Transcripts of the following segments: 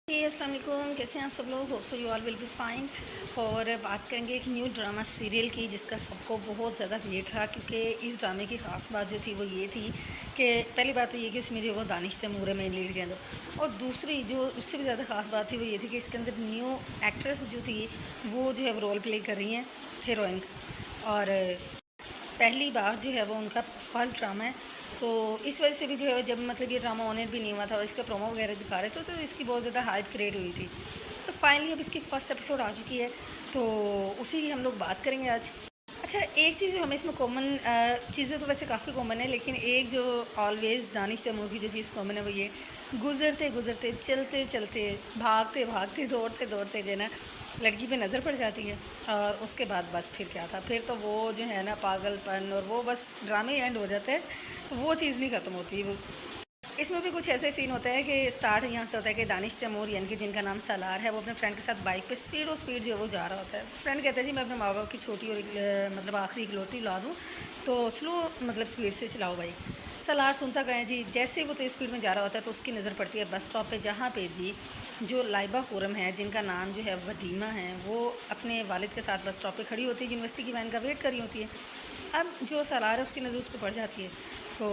जी अस्सलाम वालेकुम, कैसे हैं आप सब लोग। Hope so you all will be fine. और बात करेंगे एक न्यू ड्रामा सीरियल की जिसका सबको बहुत ज़्यादा वेट था, क्योंकि इस ड्रामे की ख़ास बात जो थी वो ये थी कि पहली बात तो ये कि उसमें जो वो दानिश तैमूर है मेन लीड के अंदर, और दूसरी जो उससे भी ज़्यादा ख़ास बात थी वो ये थी कि इसके अंदर न्यू एक्ट्रेस जो थी वो जो है वो रोल प्ले कर रही हैं हीरोइन का। और पहली बार जो है वो उनका फर्स्ट ड्रामा है, तो इस वजह से भी जो है जब मतलब ये ड्रामा ऑनर भी नहीं हुआ था और इसका प्रोमो वगैरह दिखा रहे थे तो इसकी बहुत ज़्यादा हाइप क्रिएट हुई थी। तो फाइनली अब इसकी फ़र्स्ट एपिसोड आ चुकी है, तो उसी की हम लोग बात करेंगे आज। अच्छा, एक चीज़ जो हमें इसमें कॉमन, चीज़ें तो वैसे काफ़ी कॉमन है, लेकिन एक जो ऑलवेज़ दानिश तैमूर की जो चीज़ कॉमन है वो ये, गुज़रते गुज़रते चलते चलते भागते भागते दौड़ते दौड़ते जो है ना लड़की पे नज़र पड़ जाती है। और उसके बाद बस फिर क्या था, फिर तो वो जो है ना पागलपन, और वो बस ड्रामे एंड हो जाता है, तो वो चीज़ नहीं ख़त्म होती वो। इसमें भी कुछ ऐसे सीन होता है कि स्टार्ट यहाँ से होता है कि दानिश तैमूर यानी कि जिनका नाम सालार है, वो अपने फ्रेंड के साथ बाइक पे स्पीड जो है वो जा रहा होता है। फ्रेंड कहता है जी मैं अपने माँ बाप की छोटी और मतलब आखिरी इकलौती औलाद हूँ, तो स्लो मतलब स्पीड से चलाओ बाइक। सालार सुनता गया जी, जैसे ही वो तेज़ स्पीड में जा रहा होता है तो उसकी नज़र पड़ती है बस स्टॉप पे, जहाँ पे जी जो लाइबा खुरम है जिनका नाम जो है वदीमा है, वो अपने वालिद के साथ बस स्टॉप पे खड़ी होती है, यूनिवर्सिटी की वैन का वेट कर रही होती है। अब जो सालार है उसकी नज़र उस पर पड़ जाती है, तो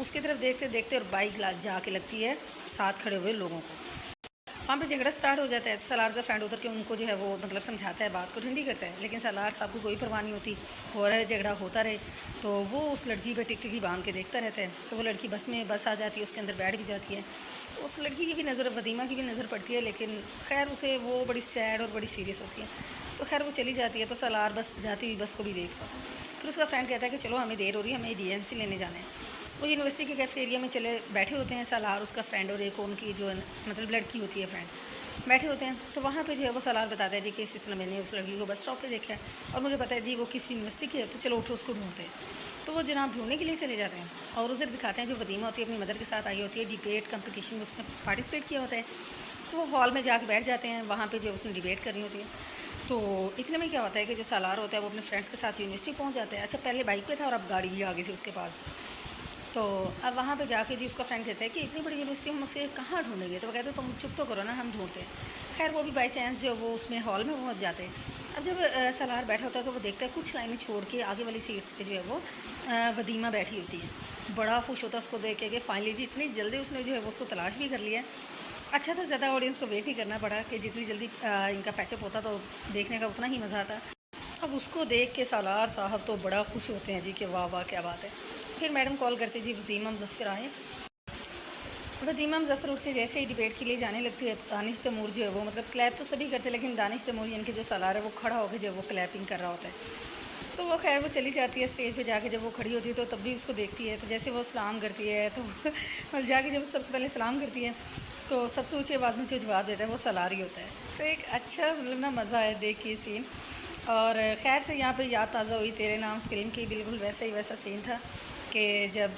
उसकी तरफ देखते देखते और बाइक जाके लगती है साथ खड़े हुए लोगों को। वहाँ पे झगड़ा स्टार्ट हो जाता है, तो सलार का फ्रेंड उतर के उनको जो है वो मतलब समझाता है, बात को ठंडी करता है, लेकिन सलार साहब को कोई परवाह नहीं होती। हो रहा है झगड़ा होता रहे, तो वो उस लड़की पे टिकटिकी बांध के देखता रहता है। तो वो लड़की बस आ जाती है, उसके अंदर बैठ भी जाती है। उस लड़की की भी नज़र, वदीमा की भी नज़र पड़ती है, लेकिन खैर उसे वो बड़ी सैड और बड़ी सीरियस होती है, तो खैर वो चली जाती है। तो सलार बस जाती हुई बस को भी देख पाता है। फिर उसका फ्रेंड कहता है कि चलो हमें देर हो रही है, हमें डीएमसी लेने जाना है। वो यूनिवर्सिटी के कैफेटेरिया में चले बैठे होते हैं सलार, उसका फ्रेंड, और एक उनकी जो मतलब लड़की होती है फ्रेंड, बैठे होते हैं। तो वहाँ पे जो है वो सलार बताता है जी कि इस तरह मैंने उस लड़की को बस स्टॉप पे देखा है और मुझे पता है जी वो किस यूनिवर्सिटी की है, तो चलो उठो उसको ढूंढते हैं। तो वो जनाब ढूंढने के लिए चले जाते हैं, और उधर दिखाते हैं जो वदीमा होती है अपनी मदर के साथ आई होती है, डिबेट कंपटीशन में उसने पार्टिसिपेट किया होता है। तो वो हॉल में जाके बैठ जाते हैं, वहाँ पे जो उसने डिबेट करनी होती है। तो इतने में क्या होता है कि जो सालार होता है वो अपने फ्रेंड्स के साथ यूनिवर्सिटी पहुँच जाता है। अच्छा, पहले बाइक पे था और अब गाड़ी भी आ गई थी उसके पास। तो अब वहाँ पे जाके जी उसका फ्रेंड कहता है कि इतनी बड़ी यूनिवर्सिटी हम उसे कहाँ ढूंढेंगे, तो वो कहते हैं तुम चुप तो करो ना, हम ढूंढते हैं। खैर वो भी बाई चांस जो वो उसमें हॉल में पहुँच जाते हैं। अब जब सलार बैठा होता है तो वो देखता है कुछ लाइनें छोड़ के आगे वाली सीट्स पे जो है वो वदीमा बैठी होती है। बड़ा खुश होता है उसको देख के कि फाइनली जी इतनी जल्दी उसने जो है वो उसको तलाश भी कर लिया है। अच्छा था, ज़्यादा ऑडियंस को वेट नहीं करना पड़ा कि जितनी जल्दी इनका पैचअप होता तो देखने का उतना ही मज़ा आता। अब उसको देख के सालार साहब तो बड़ा खुश होते हैं जी कि वाह वाह क्या बात है। फिर मैडम कॉल करती जी वदीमा मुज़फ़्फ़र आए। वदीमा मुज़फ़्फ़र उठ के जैसे ही डिबेट के लिए जाने लगती है, तो दानिश तैमूर जो है वो मतलब क्लैप तो सभी करते हैं, लेकिन दानिश तैमूर यानी कि जो सालार है वो खड़ा होकर जो वो क्लैपिंग कर रहा होता है। तो वो खैर वो चली जाती है स्टेज पे जाके, जब वो खड़ी होती है तो तब भी उसको देखती है, तो जैसे वो सलाम करती है तो मतलब जाके जब सबसे पहले सलाम करती है तो सबसे ऊँची आवाज़ में जो जवाब देता है वो सालार ही होता है। तो एक अच्छा मतलब ना मज़ा आया देख के सीन। और खैर से यहाँ पे याद ताज़ा हुई तेरे नाम फ़िल्म की, बिल्कुल वैसा ही वैसा सीन था कि जब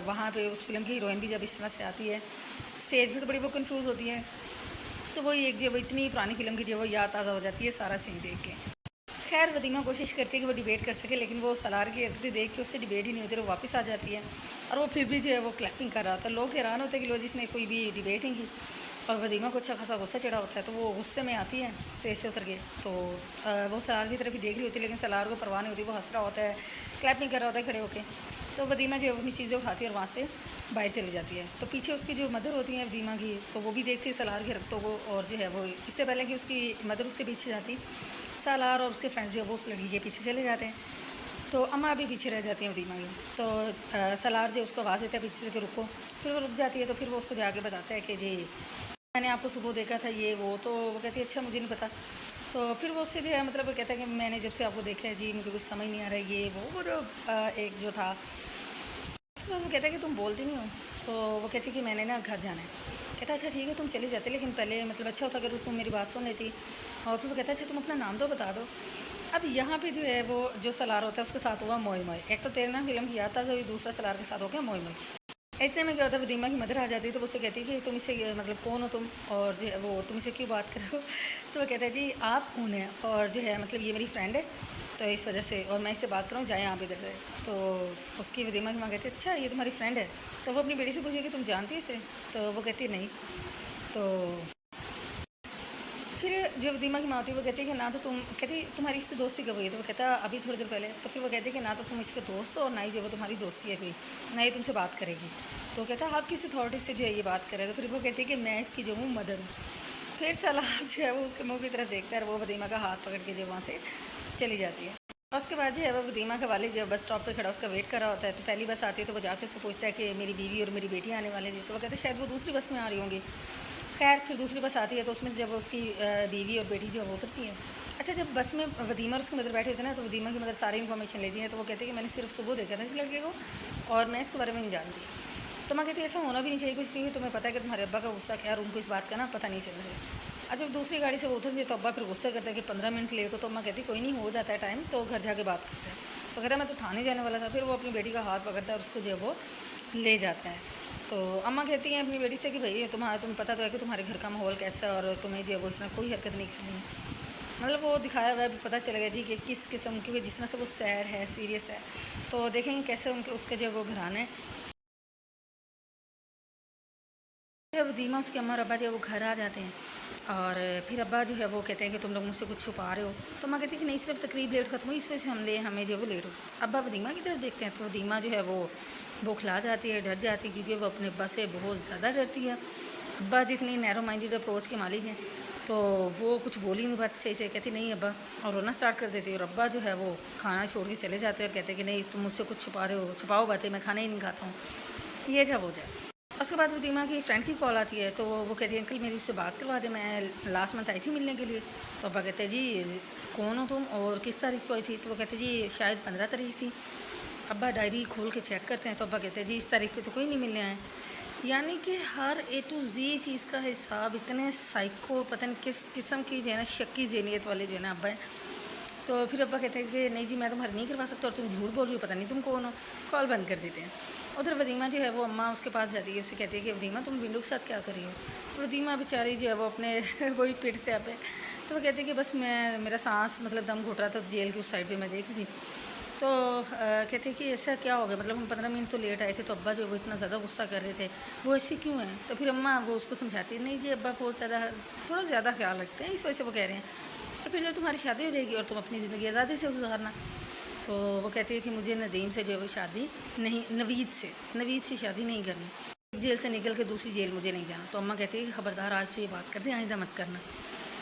वहाँ पे उस फिल्म की हीरोइन भी जब इस तरह से आती है स्टेज पे तो बड़ी वो कंफ्यूज होती है, तो वही एक जो वो इतनी पुरानी फिल्म की जो वो याद ताज़ा हो जाती है सारा सीन देख के। खैर वदीमा कोशिश करती है कि वो डिबेट कर सके, लेकिन वो सलार की हरकतें देख के उससे डिबेट ही नहीं होती, वो वापस आ जाती है। और वो फिर भी जो है वो क्लैपिंग कर रहा था। लोग हैरान होते हैं कि लो जिसने कोई भी डिबेट नहीं की। और वदीमा को अच्छा खासा गुस्सा चढ़ा होता है, तो वो गुस्से में आती है स्टेज से उतर के, तो वो सलार की तरफ ही देख रही होती है, लेकिन सलार को परवाह नहीं होती, वो हंस रहा होता है, क्लैपिंग कर रहा होता है खड़े होकर। तो वदीमा जो है अपनी चीज़ें उठाती है और वहाँ से बाहर चली जाती है। तो पीछे उसकी जो मदर होती है वदीमा की, तो वो भी देखती है सलार की हरकतों को, और जो है वो इससे पहले कि उसकी मदर उसके पीछे जाती, सालार और उसके फ्रेंड्स जो है वो उस लड़की के पीछे चले जाते हैं। तो अम्मा भी पीछे रह जाती हैं वदीमा की। तो सलार जो उसको आवाज़ देता है पीछे से कि रुको, फिर वो रुक जाती है। तो फिर वो उसको जाके बताता है कि जी मैंने आपको सुबह देखा था ये वो। तो वो कहती है अच्छा मुझे नहीं पता। तो फिर वो उससे जो है मतलब वो कहता है कि मैंने जब से आपको देखा है जी मुझे कुछ समझ नहीं आ रहा है ये वो जो एक जो था। उसके बाद वो कहता है कि तुम बोलती नहीं हो। तो वो कहती है कि मैंने ना घर जाना है। कहता है अच्छा ठीक है तुम चली जाते, लेकिन पहले मतलब अच्छा होता अगर तुम मेरी बात सुन लेती। और फिर वो कहता है अच्छा तुम अपना नाम तो बता दो। अब यहाँ पे जो है वो जो सलार होता है उसके साथ हुआ मोई मोई। एक तो तेरे ना फिल्म की याद था, जो दूसरा सलार के साथ हो गया मोई मोई। इतने में क्या होता है वदीमा की मदर आ जाती है, तो वो उससे कहती है कि तुम इसे मतलब कौन हो तुम, और जो है वो तुम इसे क्यों बात कर रहे हो। तो वो कहता है जी आप कौन हैं, और जो है मतलब ये मेरी फ्रेंड है, तो इस वजह से और मैं इससे बात करूँ जाए आप इधर से। तो उसकी वदीमा की माँ कहती है अच्छा ये तुम्हारी फ्रेंड है। तो वो अपनी बेटी से पूछे कि तुम जानती है इसे। तो वो कहती है नहीं। तो जो वदीमा की माँ होती है वो कहती है कि ना तो तुम, कहती तुम्हारी इससे दोस्ती कब हुई है, तो वो कहता अभी थोड़ी देर पहले। तो फिर वो कहती है कि ना तो तुम इसके दोस्त हो और ना ही जो वो तुम्हारी दोस्ती है कोई, ना ही तुमसे बात करेगी। तो कहता आप किस अथॉरिटी से जो है ये बात करें। तो फिर वो कहती है कि मैं इसकी जो हूँ मदर हूँ। फिर सलार जो है वो उसके मुंह की तरफ देखता है और वो वदीमा का हाथ पकड़ के जो वहाँ से चली जाती है। और उसके बाद जो है वो वदीमा का वालिद जो बस स्टॉप पे खड़ा उसका वेट कर रहा होता है। तो पहली बस आती है तो वो जाके उससे पूछता है कि मेरी बीवी और मेरी बेटी आने वाली थी। तो वो कहते हैं शायद वो दूसरी बस में आ रही होंगी। खैर फिर दूसरी बस आती है तो उसमें जब उसकी बीवी और बेटी जो है वो उतरती है। अच्छा, जब बस में वदीमा और उसकी मदर बैठे होते हैं ना, तो वदीमा की मदर सारी इन्फॉर्मेशन लेती है। तो वो कहते हैं कि मैंने सिर्फ सुबह देखा था इस लड़के को और मैं इसके बारे में नहीं जानती। तो मैं कहती है ऐसा होना भी नहीं चाहिए कुछ, क्योंकि तुम्हें पता है कि तुम्हारे अब्बा का गुस्सा क्या है और उनको इस बात का ना पता नहीं चलना चाहिए। अब जब दूसरी गाड़ी से वो उतरती है तो अब्बा फिर गुस्सा करता है कि 15 मिनट लेट हो। तो मैं कहती कोई नहीं, हो जाता है टाइम, तो घर जाके बात करते हैं। तो कहता है मैं तो थाने जाने वाला था। फिर वो अपनी बेटी का हाथ पकड़ता है और उसको जो है वो ले जाता है। तो अम्मा कहती हैं अपनी बेटी से कि भाई तुम्हें पता तो है कि तुम्हारे घर का माहौल कैसा है और तुम्हें जो है वो इस तरह कोई हरकत नहीं करनी है। मतलब वो दिखाया हुआ है, पता चलेगा जी कि किस किस्म, क्योंकि जिस तरह से वो सैड है, सीरियस है। तो देखेंगे कैसे उनके उसके जो है वो घराने जब वदीमा उसके अम्मा और अब्बा जो है वो घर आ जाते हैं। और फिर अब्बा जो है वो कहते हैं कि तुम लोग मुझसे कुछ छुपा रहे हो। तो माँ कहती है कि नहीं, सिर्फ तकरीब लेट खत्म हुई, इस वजह से हमें जो है वो लेट हो गया। अब्बा वदीमा की तरफ देखते हैं तो वदीमा जो है वो बौखला जाती है, डर जाती है, क्योंकि वो अपने अब्बा से बहुत ज़्यादा डरती है। अब्बा जितनी नैरो माइंडेड अप्रोच के मालिक हैं, तो वो कुछ बोल ही नहीं पाती सही से, कहती नहीं अब्बा, और रोना स्टार्ट कर देती है। और अब्बा जो है वो खाना छोड़ के चले जाते हैं और कहते हैं कि नहीं तुम मुझसे कुछ छुपा रहे हो, छुपाओ बातें, मैं खाना ही नहीं खाता हूँ, ये जब हो जाए। उसके बाद वदीमा की फ्रेंड की कॉल आती है। तो वो कहती है अंकल मेरी उससे बात करवा दे, मैं लास्ट मंथ आई थी मिलने के लिए। तो अब्बा कहते हैं जी कौन हो तुम और किस तारीख को आई थी। तो वो कहते जी शायद 15 तारीख थी। अब्बा डायरी खोल के चेक करते हैं तो अब्बा कहते हैं जी इस तारीख पे तो कोई नहीं मिलने आए। यानी कि हर ए टू जी चीज़ का हिसाब इतने साइको, पता नहीं किस किस्म की जो है ना शक्की ज़हनियत वाले जो है ना अब्बा हैं। तो फिर अब्बा कहते हैं कि नहीं जी मैं तुम्हारी नहीं करवा सकता और तुम झूठ बोल रही हो, पता नहीं तुम कौन हो। कॉल बंद कर देते हैं। उधर वदीमा जो है वो अम्मा उसके पास जाती है, उसे कहती है कि वदीमा तुम बिंदु के साथ क्या कर रही हो। तो वदीमा बेचारी जो है वो अपने वही पेट से आप है। तो वो कहती है कि बस मेरा सांस मतलब दम घुट रहा था जेल की उस साइड पे मैं देख रही थी। तो कहते हैं कि ऐसा क्या हो गया, मतलब हम 15 मिनट तो लेट आए थे तो अब्बा जो है वो इतना ज़्यादा गुस्सा कर रहे थे, वो ऐसे क्यों है। तो फिर अम्मा वो उसको समझाती है नहीं जी अब्बा बहुत ज़्यादा थोड़ा ज़्यादा ख्याल रखते हैं, इस वजह से वो कह रहे हैं। और फिर जब तुम्हारी शादी हो जाएगी और तुम अपनी ज़िंदगी आज़ादी से गुजारना। तो वो कहती है कि मुझे नदीम से जो है वो शादी नहीं, नवीद से शादी नहीं करनी, एक जेल से निकल के दूसरी जेल मुझे नहीं जाना। तो अम्मा कहती है कि खबरदार आज तो ये बात कर दी, आइंदा मत करना।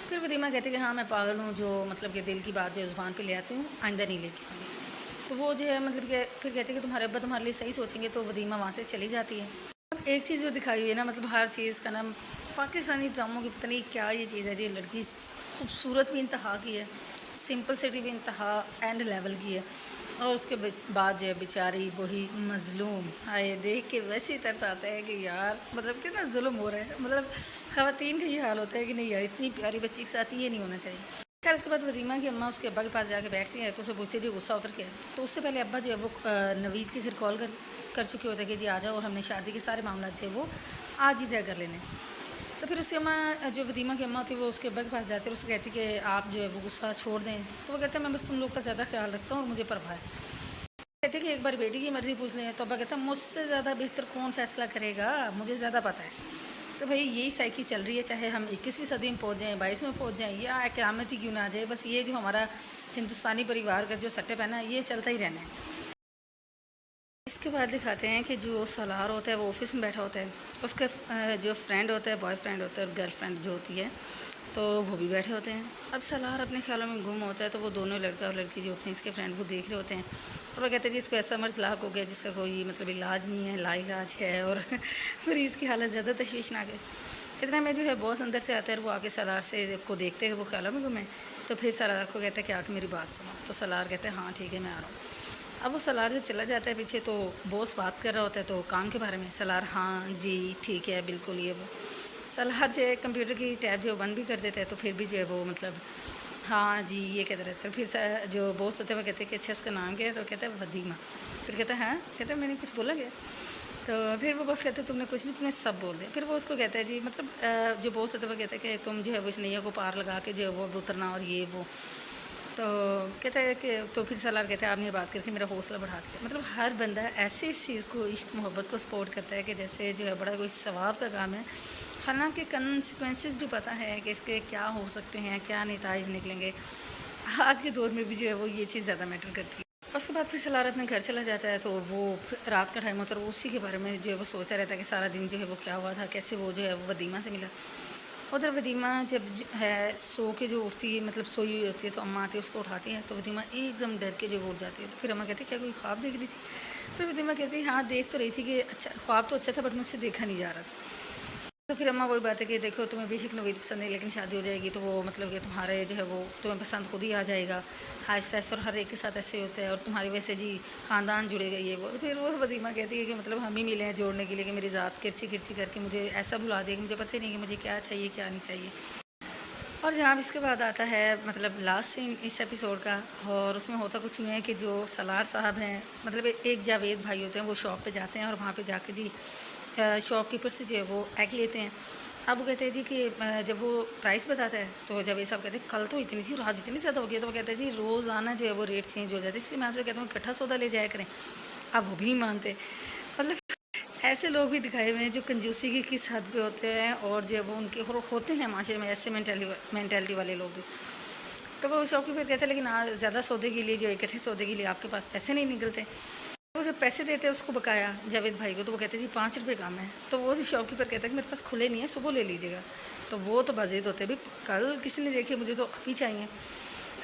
फिर वदीमा कहती है कि हाँ मैं पागल हूँ, जो मतलब कि दिल की बात जो ज़ुबान पे ले आती हूँ आइंदा नहीं लेके आऊँगी। तो वो जो है मतलब कि फिर कहती है कि तुम्हारे अब्बा तुम्हारे लिए सही सोचेंगे। तो वदीमा वहाँ से चली जाती है। अब एक चीज़ जो दिखाई हुई है ना, मतलब हर चीज़ का ना पाकिस्तानी ड्रामों की पता नहीं क्या ये चीज़ है जी, लड़की खूबसूरत भी इंतहा की है, सिंपलिसिटी भी इंतहा एंड लेवल की है। और उसके बाद जो है बेचारी वही मज़लूम आए देख के वैसे ही तरस आता है कि यार मतलब कितना जुल्म हो रहा है। मतलब ख़वातीन का ये हाल होता है कि नहीं यार इतनी प्यारी बच्ची के साथ ये नहीं होना चाहिए। खैर उसके बाद वदीमा की अम्मा उसके अब्बा के पास जाके बैठती है तो उसे पूछती है जी गुस्सा उतर गया। तो उससे पहले अब्बा जो है वो नवीद के घर कॉल कर चुके होते हैं कि जी आ जाओ और हमने शादी के सारे मामला जो है वो आज ही तय कर लेने। तो फिर उसकी अम्मा जो वदीमा की अम्मा होती है वो उसके अब्बा के पास जाती है और उससे कहती है कि आप जो है वो गुस्सा छोड़ दें। तो वो कहते हैं मैं बस तुम लोग का ज़्यादा ख्याल रखता हूँ और मुझे परवाह है। कहते हैं कि एक बार बेटी की मर्ज़ी पूछ लें। तो अब्बा कहता है मुझसे ज़्यादा बेहतर कौन फ़ैसला करेगा, मुझे ज़्यादा पता है। तो भाई यही साइकिल चल रही है, चाहे हम 21वीं सदी में पहुँच जाएँ, 22 में पहुँच जाएँ या क़यामत ही क्यों ना आ जाए, बस ये जो हमारा हिंदुस्तानी परिवार का जो सेटअप है ना ये चलता ही रहना है। इसके बाद दिखाते हैं कि जो सलार होता है वो ऑफिस में बैठा होता है, उसका जो फ्रेंड होता है, बॉयफ्रेंड होता है और गर्लफ्रेंड जो होती है तो वो भी बैठे होते हैं। अब सलार अपने ख्यालों में गुम होता है तो वो दोनों लड़का और लड़की जो होते हैं इसके फ्रेंड वो देख रहे होते हैं और वो कहते हैं जी इसको ऐसा मर्ज़ लाक हो गया जिसका कोई मतलब इलाज नहीं है, लाइलाज है और मरीज़ की हालत ज़्यादा तशवीशनाक है। इतना में जो है बॉस अंदर से आता है और वो आके सलार से को देखते हैं वो ख्यालों में गुम है। तो फिर सलार को कहता है कि आके मेरी बात सुनो। तो सलार कहते हैं हाँ ठीक है मैं आ रहा हूँ। अब वो सलार जब चला जाता है पीछे तो बॉस बात कर रहा होता है तो काम के बारे में सलार हाँ जी ठीक है बिल्कुल ये वो। सलार जो है कंप्यूटर की टैब जो बंद भी कर देता है तो फिर भी जो है वो मतलब हाँ जी ये कहते रहता है। फिर जो बॉस होते हैं वो कहते हैं कि अच्छा उसका नाम क्या है। तो कहता है वदीमा। फिर कहता है हाँ, कहता है मैंने कुछ बोला क्या। तो फिर वो बॉस कहते हैं तुमने कुछ नहीं, तुमने सब बोल दिया। फिर वो उसको कहता है जी मतलब जो बॉस होता है वो कहता है कि तुम जो है वो इस नैया को पार लगा के जो है वो उतरना और ये वो। तो कहता है कि तो फिर सलार कहते हैं आपने ये बात करके मेरा हौसला बढ़ा दिया। मतलब हर बंदा ऐसे इस चीज़ को इश्क मोहब्बत को सपोर्ट करता है कि जैसे जो है बड़ा कोई सवाब का काम है। حالانکہ کنسیکوینسز بھی پتہ ہے کہ اس کے کیا ہو سکتے ہیں، کیا نتائج نکلیں گے. آج کے دور میں بھی جو ہے وہ یہ چیز زیادہ میٹر کرتی ہے. اس کے بعد پھر سالار اپنے گھر چلا جاتا ہے، تو وہ رات کا ٹائم ہوتا ہے اور اسی کے بارے میں جو ہے وہ سوچا رہتا ہے کہ سارا دن جو ہے وہ کیا ہوا تھا، کیسے وہ جو ہے وہ ودیمہ سے ملا. ادھر ودیمہ جب ہے سو کے جو اٹھتی ہے، مطلب سوئی ہوئی ہوتی ہے، تو اماں آتی ہے اس کو اٹھاتی ہے، تو ودیمہ ایک دم ڈر کے جو وہ اٹھ جاتی ہے. تو پھر اماں کہتی ہے کیا کوئی خواب دیکھ رہی تھی؟ پھر ودیمہ کہتی ہے ہاں دیکھ تو رہی تھی کہ اچھا خواب تو اچھا تھا بٹ مجھ سے دیکھا نہیں جا رہا تھا. تو پھر اماں وہی بات ہے کہ دیکھو تمہیں بے شک نوید پسند ہے، لیکن شادی ہو جائے گی تو وہ مطلب کہ تمہارے جو ہے وہ تمہیں پسند خود ہی آ جائے گا. آہستہ آہستہ اور ہر ایک کے ساتھ ایسے ہوتا ہے، اور تمہاری ویسے جی خاندان جڑے گا یہ وہ. پھر وہ ودیمہ کہتی ہے کہ مطلب ہم ہی ملے ہیں جوڑنے کے لیے کہ میری ذات کرچی کرچی کر کے مجھے ایسا بلا دیا کہ مجھے پتہ ہی نہیں کہ مجھے کیا چاہیے کیا نہیں چاہیے. اور جناب اس کے بعد آتا ہے مطلب لاسٹ سین اس ایپیسوڈ کا، اور اس میں ہوتا کچھ یوں ہے کہ جو سالار صاحب ہیں، مطلب ایک جاوید بھائی ہوتے ہیں، وہ شاپ پہ جاتے ہیں اور وہاں پہ جا کے جی شاپ کیپر سے جو ہے وہ ایگ لیتے ہیں. اب وہ کہتے ہیں جی کہ جب وہ پرائس بتاتا ہے تو جاوید صاحب کہتے ہیں کل تو اتنی تھی اور آج اتنی زیادہ ہو گیا. تو وہ کہتے ہیں جی روزانہ جو ہے وہ ریٹ چینج ہو جاتے ہیں، اس لیے میں آپ سے کہتا ہوں اکٹھا سودا لے جایا کریں. اب وہ بھی نہیں مانتے. مطلب ایسے لوگ بھی دکھائے ہوئے ہیں جو کنجوسی کی کس حد پہ ہوتے ہیں، اور جب وہ ان کے ہوتے ہیں معاشرے میں ایسے مینٹیلٹی والے لوگ بھی. تو وہ شاپ کیپر کہتے ہیں لیکن زیادہ سودے کے لیے جو اکٹھے سودے کے لیے آپ کے پاس پیسے نہیں نکلتے. وہ جب پیسے دیتے ہیں اس کو بقایا جاوید بھائی کو، تو وہ کہتے ہیں جی 5 روپے کم ہے. تو وہ شاپ کیپر کہتا ہے کہ میرے پاس کھلے نہیں ہیں، صبح لے لیجیے گا. تو وہ تو بازید ہوتے ہیں بھائی کل کسی نے دیکھے مجھے تو ابھی چاہیے.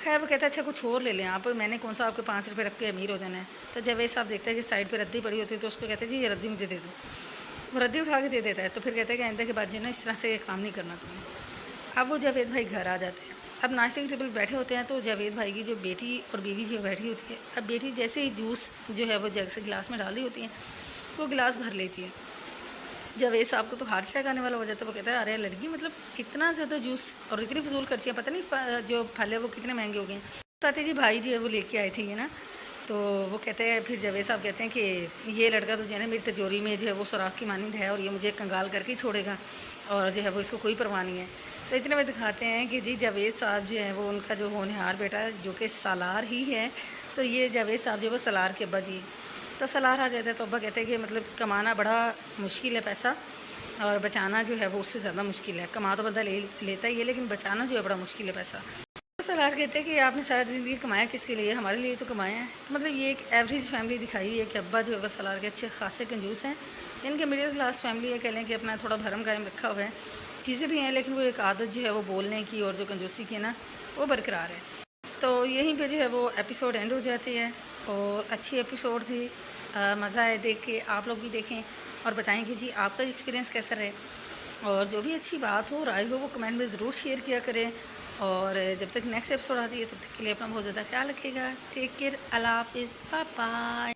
خیر وہ کہتا ہے اچھا کچھ اور لے لیں آپ، میں نے کون سا آپ کے 5 روپے رکھ کے امیر ہو جانا ہے. تو جاوید صاحب دیکھتا ہے کہ سائڈ پہ ردی پڑی ہوتی ہے، تو اس کو کہتے ہیں جی یہ ردی مجھے دے دو. وہ ردی اٹھا کے دے دیتا ہے. تو پھر کہتا ہے کہ آئندہ کے بعد جو ہے نا اس طرح سے کام نہیں کرنا تم نے. اب وہ جاوید بھائی گھر آ جاتے ہیں. اب ناشتے کے ٹیبل بیٹھے ہوتے ہیں، تو جاوید بھائی کی جو بیٹی اور بیوی جو بیٹھی ہوتی ہے، اب بیٹی جیسے ہی جوس جو ہے وہ جگ سے گلاس میں ڈال رہی ہوتی ہے، وہ گلاس بھر لیتی ہے. جاوید صاحب کو تو ہارٹ اٹیک آنے والا ہو جاتا ہے. وہ کہتا ہے ارے لڑکی مطلب اتنا زیادہ جوس اور اتنی فضول خرچیاں، پتہ نہیں جو پھل ہے وہ کتنے مہنگے ہو گئے ہیں. بتاتے جی بھائی جو ہے وہ لے کے آئے تھے یہ نا. تو وہ کہتے ہیں پھر جاوید صاحب کہتے ہیں کہ یہ لڑکا تو جو ہے نا میری تجوری میں جو ہے وہ سوراخ کی مانند ہے، اور یہ مجھے کنگال کر کے ہی چھوڑے گا، اور جو ہے وہ اس کو کوئی پرواہ نہیں ہے. تو اتنے میں دکھاتے ہیں کہ جی جاوید صاحب جو ہیں وہ ان کا جو ہونہار بیٹا ہے جو کہ سالار ہی ہے. تو یہ جاوید صاحب جو ہے وہ سالار کے ابا جی. تو سالار آ جاتا ہے تو ابا کہتے ہیں کہ مطلب کمانا بڑا مشکل ہے پیسہ، اور بچانا جو ہے وہ اس سے زیادہ مشکل ہے. کما تو بندہ لیتا ہی ہے، لیکن بچانا جو ہے بڑا مشکل ہے پیسہ. سالار کہتے ہیں کہ آپ نے ساری زندگی کمایا کس کے لیے؟ ہمارے لیے تو کمایا ہے. تو مطلب یہ ایک ایوریج فیملی دکھائی ہوئی ہے کہ ابا جو ہے وہ سالار کے اچھے خاصے کنجوس ہیں. ان کے مڈل کلاس فیملی ہے، کہہ لیں کہ اپنا تھوڑا بھرم قائم رکھا ہوا ہے، چیزیں بھی ہیں لیکن وہ ایک عادت جو ہے وہ بولنے کی اور جو کنجوسی کی ہے نا وہ برقرار ہے. تو یہیں پہ جو ہے وہ ایپیسوڈ اینڈ ہو جاتی ہے، اور اچھی ایپیسوڈ تھی. مزہ آئے دیکھ کے. آپ لوگ بھی دیکھیں اور بتائیں کہ جی آپ کا ایکسپیرینس کیسا رہے، اور جو بھی اچھی بات ہو رائے ہو وہ کمنٹ میں ضرور شیئر کیا کریں. اور جب تک نیکسٹ ایپیسوڈ آتی ہے تب تک کے لیے اپنا بہت زیادہ خیال رکھیے گا. ٹیک کیئر. اللہ حافظ. Bye bye.